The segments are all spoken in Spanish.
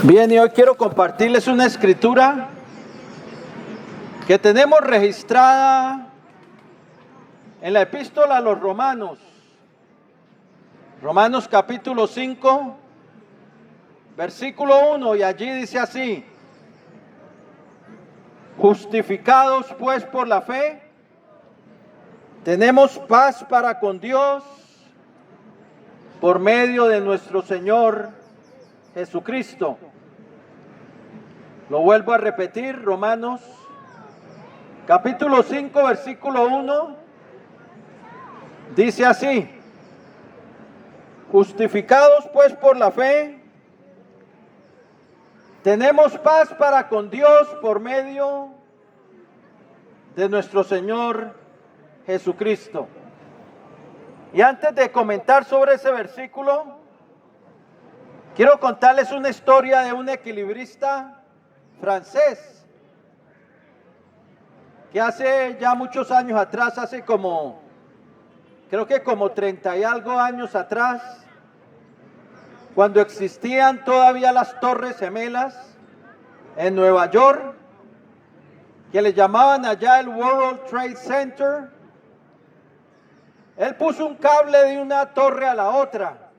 Bien, y hoy quiero compartirles una escritura que tenemos registrada en la epístola a los Romanos. Romanos capítulo 5, versículo 1, y allí dice así: justificados pues por la fe, tenemos paz para con Dios por medio de nuestro Señor Jesucristo. Lo vuelvo a repetir, Romanos capítulo 5, versículo 1, dice así: justificados pues por la fe, tenemos paz para con Dios por medio de nuestro Señor Jesucristo. Y antes de comentar sobre ese versículo, quiero contarles una historia de un equilibrista francés que hace ya muchos años atrás, creo que como 30 y algo años atrás, cuando existían todavía las Torres Gemelas en Nueva York, que le llamaban allá el World Trade Center, él puso un cable de una torre a la otra,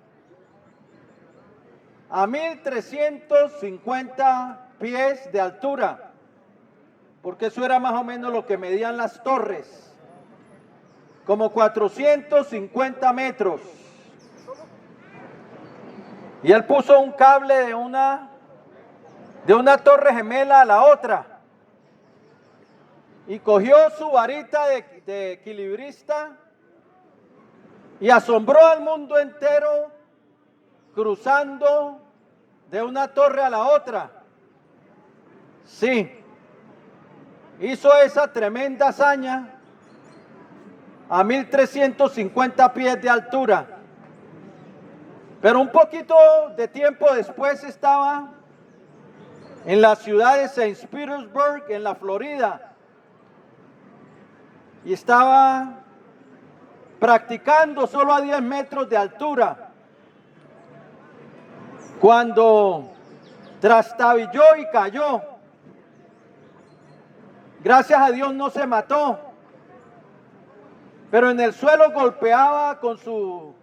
a 1.350 pies de altura, porque eso era más o menos lo que medían las torres, como 450 metros. Y él puso un cable de una torre gemela a la otra, y cogió su varita de equilibrista y asombró al mundo entero cruzando de una torre a la otra. Sí, hizo esa tremenda hazaña a 1.350 pies de altura. Pero un poquito de tiempo después estaba en la ciudad de St. Petersburg, en la Florida, y estaba practicando solo a 10 metros de altura, cuando trastabilló y cayó. Gracias a Dios no se mató, pero en el suelo golpeaba con su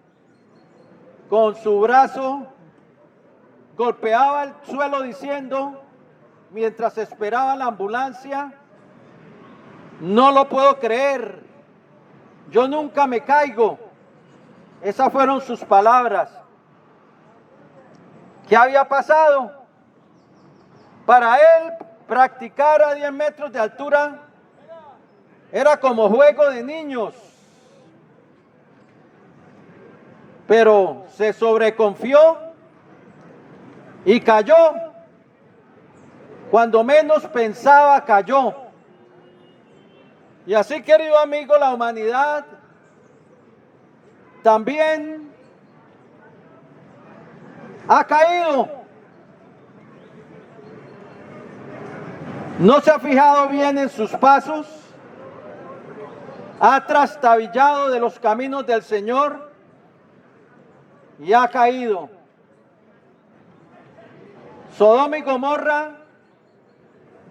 brazo, golpeaba el suelo diciendo, mientras esperaba la ambulancia: no lo puedo creer, yo nunca me caigo. Esas fueron sus palabras. ¿Qué había pasado? Para él, practicar a 10 metros de altura era como juego de niños. Pero se sobreconfió y cayó. Cuando menos pensaba, cayó. Y así, querido amigo, la humanidad también ha caído. No se ha fijado bien en sus pasos, ha trastabillado de los caminos del Señor y ha caído. Sodoma y Gomorra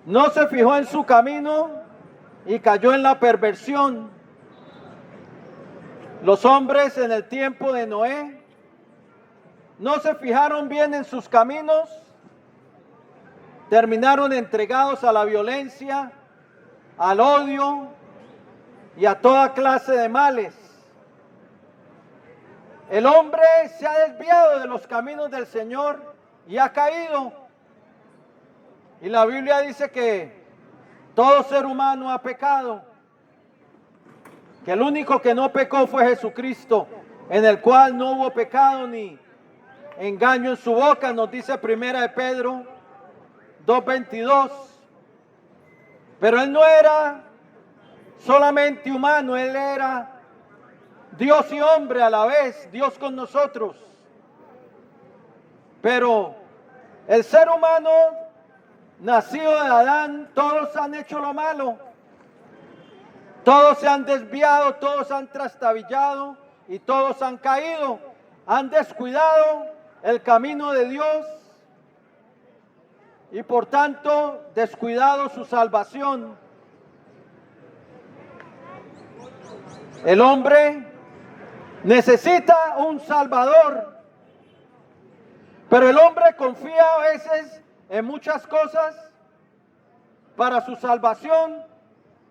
no se fijó en su camino y cayó en la perversión. Los hombres en el tiempo de Noé no se fijaron bien en sus caminos, terminaron entregados a la violencia, al odio y a toda clase de males. El hombre se ha desviado de los caminos del Señor y ha caído. Y la Biblia dice que todo ser humano ha pecado, que el único que no pecó fue Jesucristo, en el cual no hubo pecado ni engaño en su boca, nos dice Primera de Pedro 2:22. Pero él no era solamente humano, él era Dios y hombre a la vez, Dios con nosotros. Pero el ser humano nacido de Adán, todos han hecho lo malo, todos se han desviado, todos han trastabillado y todos han caído, han descuidado el camino de Dios y por tanto descuidado su salvación. El hombre necesita un Salvador, pero el hombre confía a veces en muchas cosas para su salvación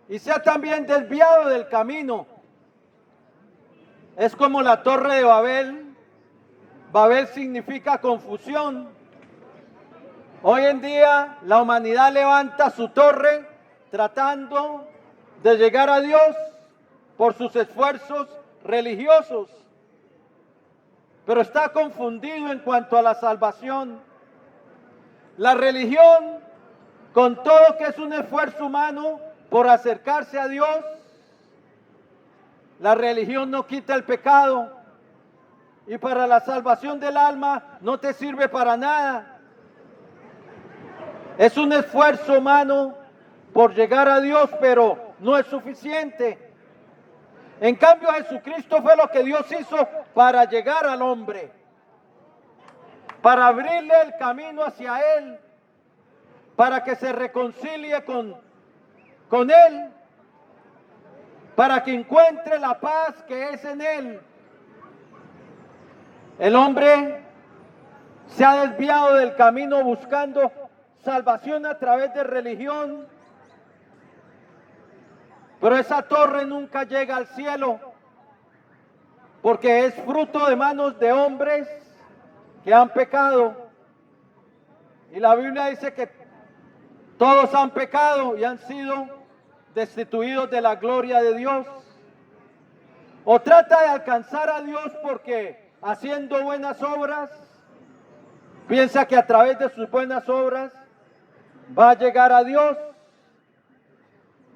y se ha también desviado del camino. Es como la Torre de Babel. Babel significa confusión. Hoy en día la humanidad levanta su torre tratando de llegar a Dios por sus esfuerzos religiosos, pero está confundido en cuanto a la salvación. La religión, con todo que es un esfuerzo humano por acercarse a Dios, la religión no quita el pecado y para la salvación del alma no te sirve para nada. Es un esfuerzo humano por llegar a Dios, pero no es suficiente. En cambio, Jesucristo fue lo que Dios hizo para llegar al hombre, para abrirle el camino hacia Él, para que se reconcilie con Él, para que encuentre la paz que es en Él. El hombre se ha desviado del camino buscando salvación a través de religión, pero esa torre nunca llega al cielo, porque es fruto de manos de hombres que han pecado. Y la Biblia dice que todos han pecado y han sido destituidos de la gloria de Dios. O trata de alcanzar a Dios porque haciendo buenas obras, piensa que a través de sus buenas obras va a llegar a Dios.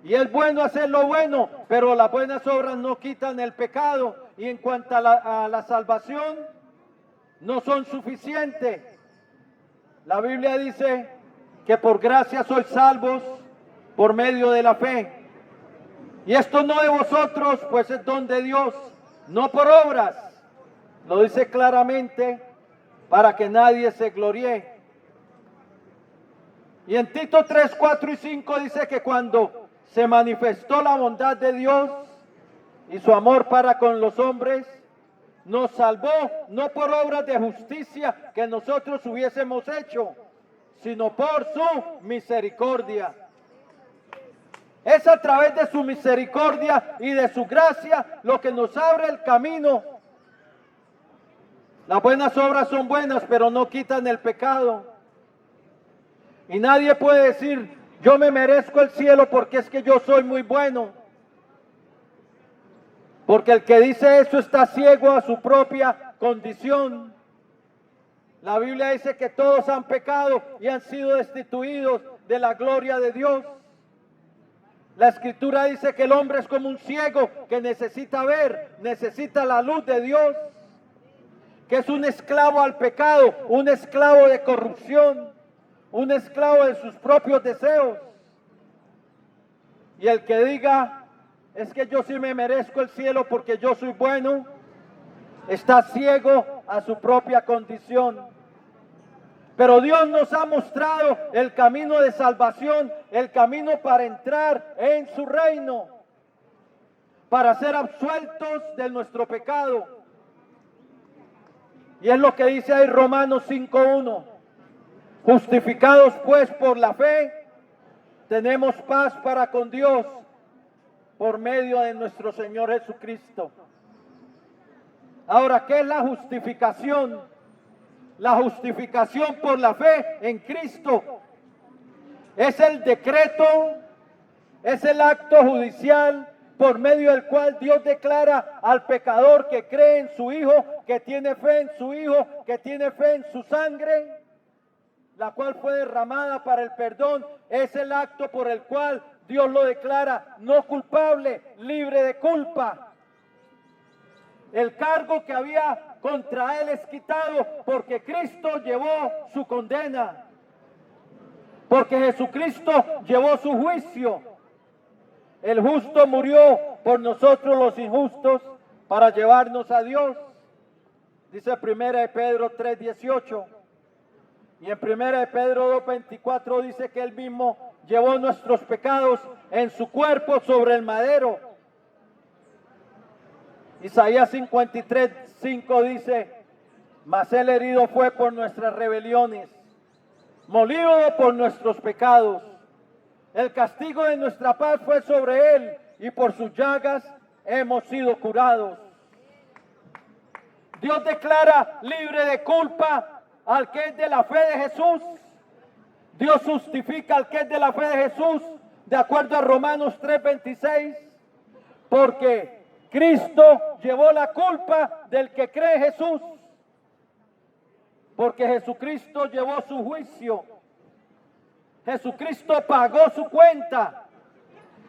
Y es bueno hacer lo bueno, pero las buenas obras no quitan el pecado. Y en cuanto a la salvación, no son suficientes. La Biblia dice que por gracia sois salvos por medio de la fe. Y esto no de vosotros, pues es don de Dios, no por obras. Lo dice claramente para que nadie se gloríe. Y en Tito 3, 4 y 5 dice que cuando se manifestó la bondad de Dios y su amor para con los hombres, nos salvó no por obras de justicia que nosotros hubiésemos hecho, sino por su misericordia. Es a través de su misericordia y de su gracia lo que nos abre el camino. Las buenas obras son buenas, pero no quitan el pecado. Y nadie puede decir, yo me merezco el cielo porque es que yo soy muy bueno. Porque el que dice eso está ciego a su propia condición. La Biblia dice que todos han pecado y han sido destituidos de la gloria de Dios. La Escritura dice que el hombre es como un ciego que necesita ver, necesita la luz de Dios, que es un esclavo al pecado, un esclavo de corrupción, un esclavo de sus propios deseos. Y el que diga, es que yo sí me merezco el cielo porque yo soy bueno, está ciego a su propia condición. Pero Dios nos ha mostrado el camino de salvación, el camino para entrar en su reino, para ser absueltos de nuestro pecado. Y es lo que dice ahí Romanos 5:1. Justificados pues por la fe, tenemos paz para con Dios por medio de nuestro Señor Jesucristo. Ahora, ¿qué es la justificación? La justificación por la fe en Cristo es el decreto, es el acto judicial por medio del cual Dios declara al pecador que cree en su Hijo, que tiene fe en su Hijo, que tiene fe en su sangre, la cual fue derramada para el perdón. Es el acto por el cual Dios lo declara no culpable, libre de culpa. El cargo que había contra él es quitado porque Cristo llevó su condena, porque Jesucristo llevó su juicio. El justo murió por nosotros los injustos para llevarnos a Dios, dice 1 Pedro 3:18. Y en 1 Pedro 2:24 dice que Él mismo llevó nuestros pecados en su cuerpo sobre el madero. Isaías 53:5 dice, mas Él herido fue por nuestras rebeliones, molido por nuestros pecados. El castigo de nuestra paz fue sobre Él, y por sus llagas hemos sido curados. Dios declara libre de culpa al que es de la fe de Jesús. Dios justifica al que es de la fe de Jesús, de acuerdo a Romanos 3:26, porque Cristo llevó la culpa del que cree en Jesús, porque Jesucristo llevó su juicio. Jesucristo pagó su cuenta.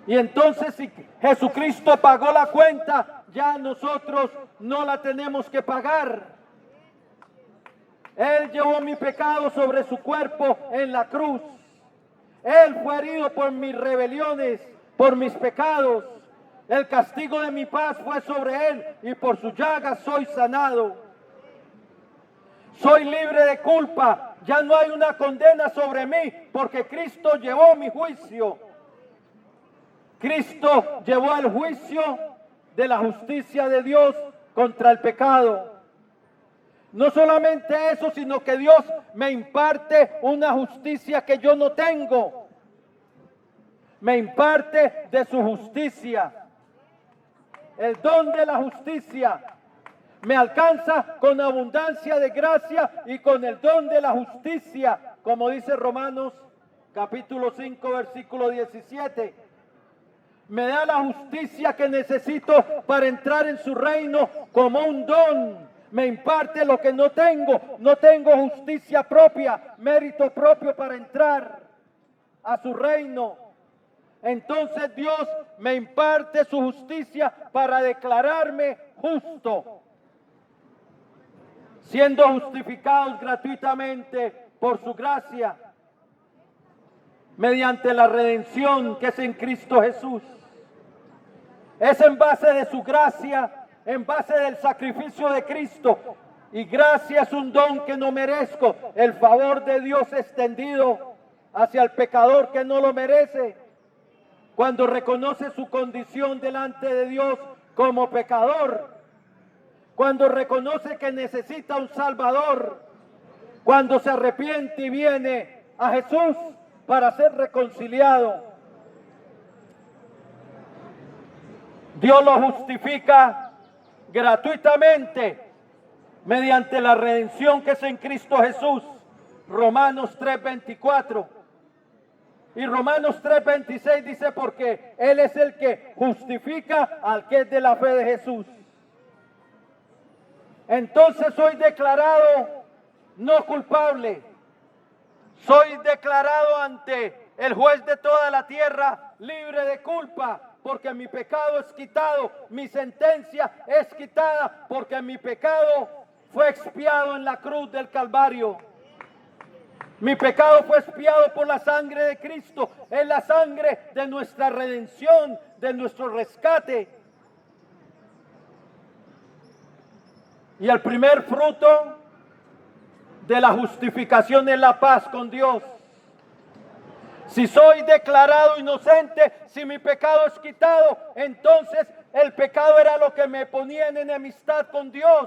Y entonces si Jesucristo pagó la cuenta, ya nosotros no la tenemos que pagar. Él llevó mi pecado sobre su cuerpo en la cruz. Él fue herido por mis rebeliones, por mis pecados. El castigo de mi paz fue sobre Él, y por sus llagas soy sanado. Soy libre de culpa. Ya no hay una condena sobre mí, porque Cristo llevó mi juicio. Cristo llevó el juicio de la justicia de Dios contra el pecado. No solamente eso, sino que Dios me imparte una justicia que yo no tengo. Me imparte de su justicia. El don de la justicia me alcanza con abundancia de gracia y con el don de la justicia, como dice Romanos capítulo 5, versículo 17. Me da la justicia que necesito para entrar en su reino como un don. Me imparte lo que no tengo. No tengo justicia propia, mérito propio para entrar a su reino. Entonces Dios me imparte su justicia para declararme justo, siendo justificados gratuitamente por su gracia, mediante la redención que es en Cristo Jesús. Es en base de su gracia, en base del sacrificio de Cristo. Y gracia es un don que no merezco, el favor de Dios extendido hacia el pecador que no lo merece. Cuando reconoce su condición delante de Dios como pecador, cuando reconoce que necesita un Salvador, cuando se arrepiente y viene a Jesús para ser reconciliado. Dios lo justifica gratuitamente mediante la redención que es en Cristo Jesús. Romanos 3:24. Y Romanos 3:26 dice, porque Él es el que justifica al que es de la fe de Jesús. Entonces soy declarado no culpable. Soy declarado ante el juez de toda la tierra libre de culpa, porque mi pecado es quitado, mi sentencia es quitada, porque mi pecado fue expiado en la cruz del Calvario. Mi pecado fue expiado por la sangre de Cristo, es la sangre de nuestra redención, de nuestro rescate. Y el primer fruto de la justificación es la paz con Dios. Si soy declarado inocente, si mi pecado es quitado, entonces el pecado era lo que me ponía en enemistad con Dios.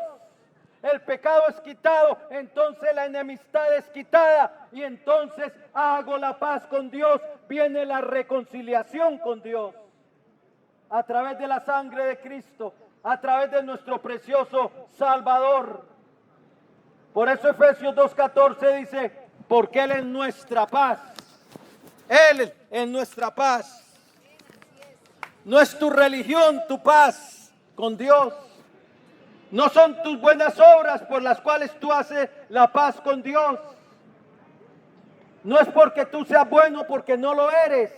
El pecado es quitado, entonces la enemistad es quitada y entonces hago la paz con Dios. Viene la reconciliación con Dios a través de la sangre de Cristo, a través de nuestro precioso Salvador. Por eso Efesios 2:14 dice, porque Él es nuestra paz. Él es nuestra paz. No es tu religión tu paz con Dios. No son tus buenas obras por las cuales tú haces la paz con Dios. No es porque tú seas bueno, porque no lo eres.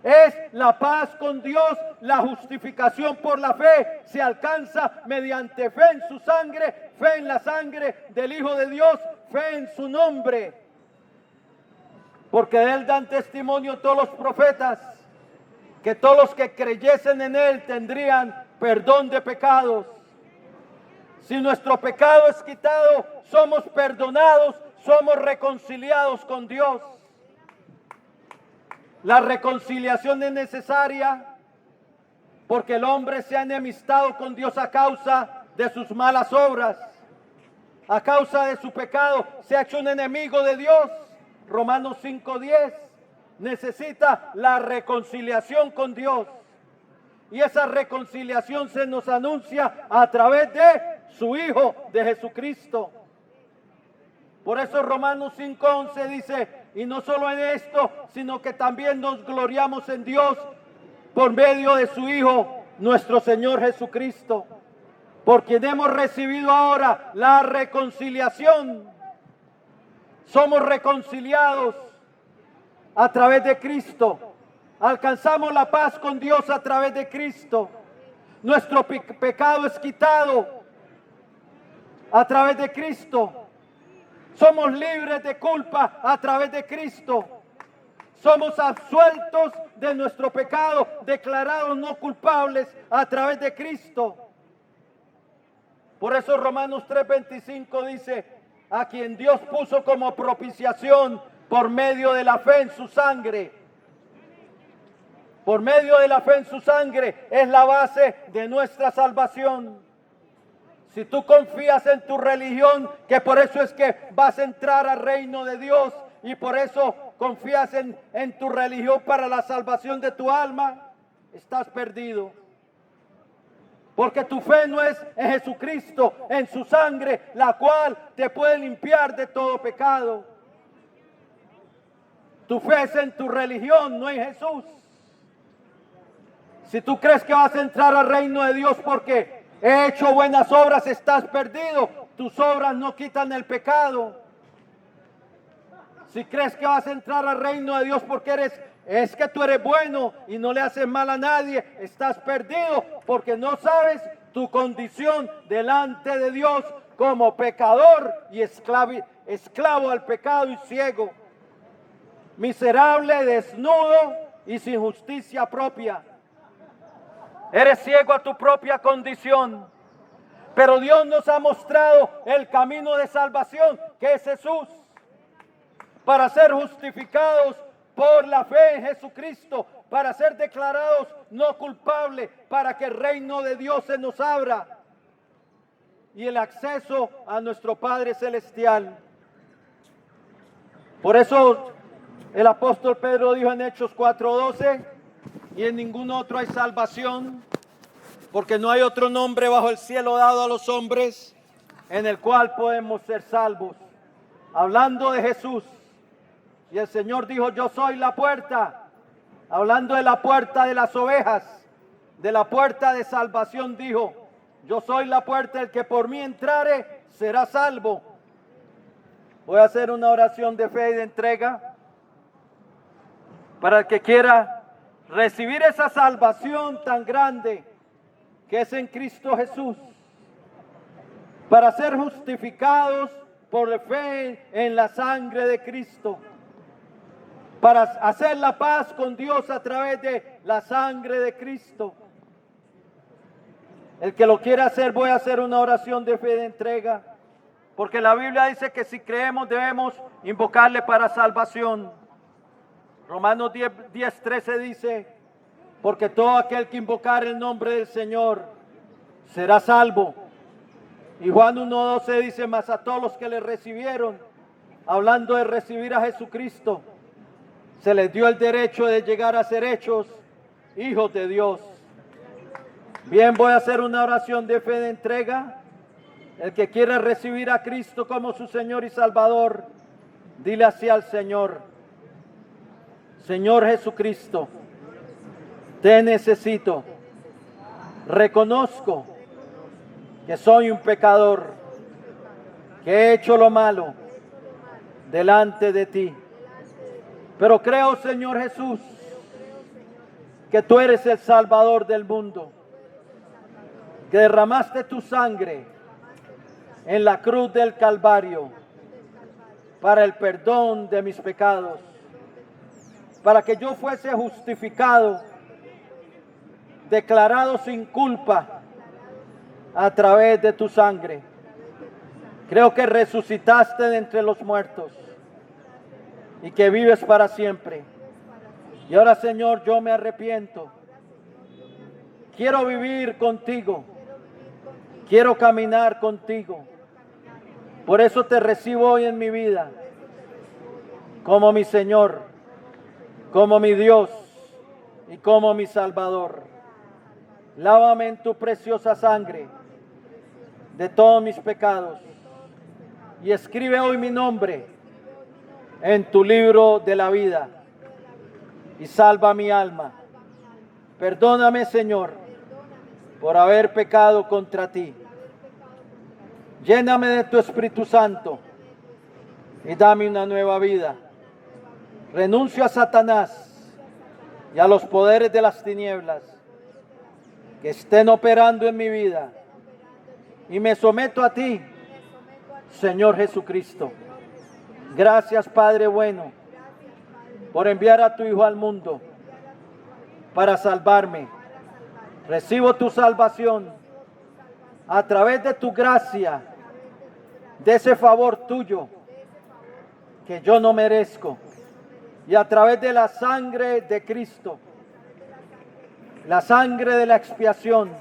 Es la paz con Dios, la justificación por la fe. Se alcanza mediante fe en su sangre, fe en la sangre del Hijo de Dios, fe en su nombre. Porque de Él dan testimonio todos los profetas, que todos los que creyesen en Él tendrían perdón de pecados. Si nuestro pecado es quitado, somos perdonados, somos reconciliados con Dios. La reconciliación es necesaria porque el hombre se ha enemistado con Dios a causa de sus malas obras. A causa de su pecado se ha hecho un enemigo de Dios. Romanos 5:10 necesita la reconciliación con Dios. Y esa reconciliación se nos anuncia a través de su Hijo, de Jesucristo. Por eso Romanos 5:11 dice, y no solo en esto, sino que también nos gloriamos en Dios por medio de su Hijo, nuestro Señor Jesucristo, por quien hemos recibido ahora la reconciliación. Somos reconciliados a través de Cristo. Alcanzamos la paz con Dios a través de Cristo. Nuestro pecado es quitado a través de Cristo. Somos libres de culpa a través de Cristo. Somos absueltos de nuestro pecado, declarados no culpables a través de Cristo. Por eso Romanos 3:25 dice, a quien Dios puso como propiciación por medio de la fe en su sangre. Por medio de la fe en su sangre es la base de nuestra salvación. Si tú confías en tu religión, que por eso es que vas a entrar al reino de Dios y por eso confías en tu religión para la salvación de tu alma, estás perdido. Porque tu fe no es en Jesucristo, en su sangre, la cual te puede limpiar de todo pecado. Tu fe es en tu religión, no en Jesús. Si tú crees que vas a entrar al reino de Dios porque he hecho buenas obras, estás perdido. Tus obras no quitan el pecado. Si crees que vas a entrar al reino de Dios porque es que tú eres bueno y no le haces mal a nadie, estás perdido porque no sabes tu condición delante de Dios como pecador y esclavo al pecado y ciego, miserable, desnudo y sin justicia propia. Eres ciego a tu propia condición, pero Dios nos ha mostrado el camino de salvación, que es Jesús, para ser justificados por la fe en Jesucristo, para ser declarados no culpables, para que el reino de Dios se nos abra y el acceso a nuestro Padre Celestial. Por eso el apóstol Pedro dijo en Hechos 4:12, y en ningún otro hay salvación, porque no hay otro nombre bajo el cielo dado a los hombres en el cual podemos ser salvos. Hablando de Jesús, y el Señor dijo, yo soy la puerta. Hablando de la puerta de las ovejas, de la puerta de salvación, dijo, yo soy la puerta, el que por mí entrare será salvo. Voy a hacer una oración de fe y de entrega para el que quiera recibir esa salvación tan grande que es en Cristo Jesús, para ser justificados por la fe en la sangre de Cristo, para hacer la paz con Dios a través de la sangre de Cristo. El que lo quiera hacer, voy a hacer una oración de fe de entrega, porque la Biblia dice que si creemos debemos invocarle para salvación. Romanos 10:13 dice, porque todo aquel que invocar el nombre del Señor será salvo. Y Juan 1:12 dice, mas a todos los que le recibieron, hablando de recibir a Jesucristo, se les dio el derecho de llegar a ser hechos hijos de Dios. Bien, voy a hacer una oración de fe de entrega. El que quiera recibir a Cristo como su Señor y Salvador, dile así al Señor: Señor Jesucristo, te necesito. Reconozco que soy un pecador, que he hecho lo malo delante de ti. Pero creo, Señor Jesús, que tú eres el Salvador del mundo, que derramaste tu sangre en la cruz del Calvario para el perdón de mis pecados, para que yo fuese justificado, declarado sin culpa a través de tu sangre. Creo que resucitaste de entre los muertos y que vives para siempre. Y ahora, Señor, yo me arrepiento. Quiero vivir contigo. Quiero caminar contigo. Por eso te recibo hoy en mi vida como mi Señor, como mi Dios y como mi Salvador. Lávame en tu preciosa sangre de todos mis pecados y escribe hoy mi nombre en tu libro de la vida y salva mi alma. Perdóname, Señor, por haber pecado contra ti. Lléname de tu Espíritu Santo y dame una nueva vida. Renuncio a Satanás y a los poderes de las tinieblas que estén operando en mi vida y me someto a ti, Señor Jesucristo. Gracias, Padre bueno, por enviar a tu Hijo al mundo para salvarme. Recibo tu salvación a través de tu gracia, de ese favor tuyo que yo no merezco, y a través de la sangre de Cristo, la sangre de la expiación,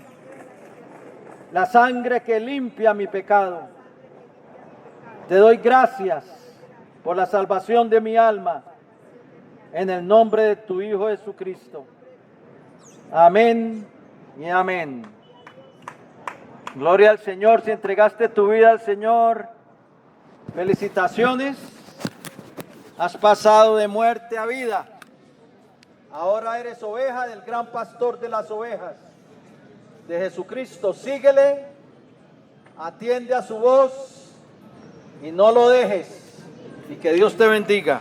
la sangre que limpia mi pecado. Te doy gracias por la salvación de mi alma, en el nombre de tu Hijo Jesucristo. Amén y amén. Gloria al Señor. Si entregaste tu vida al Señor, felicitaciones. Has pasado de muerte a vida. Ahora eres oveja del gran pastor de las ovejas, de Jesucristo. Síguele, atiende a su voz y no lo dejes. Y que Dios te bendiga.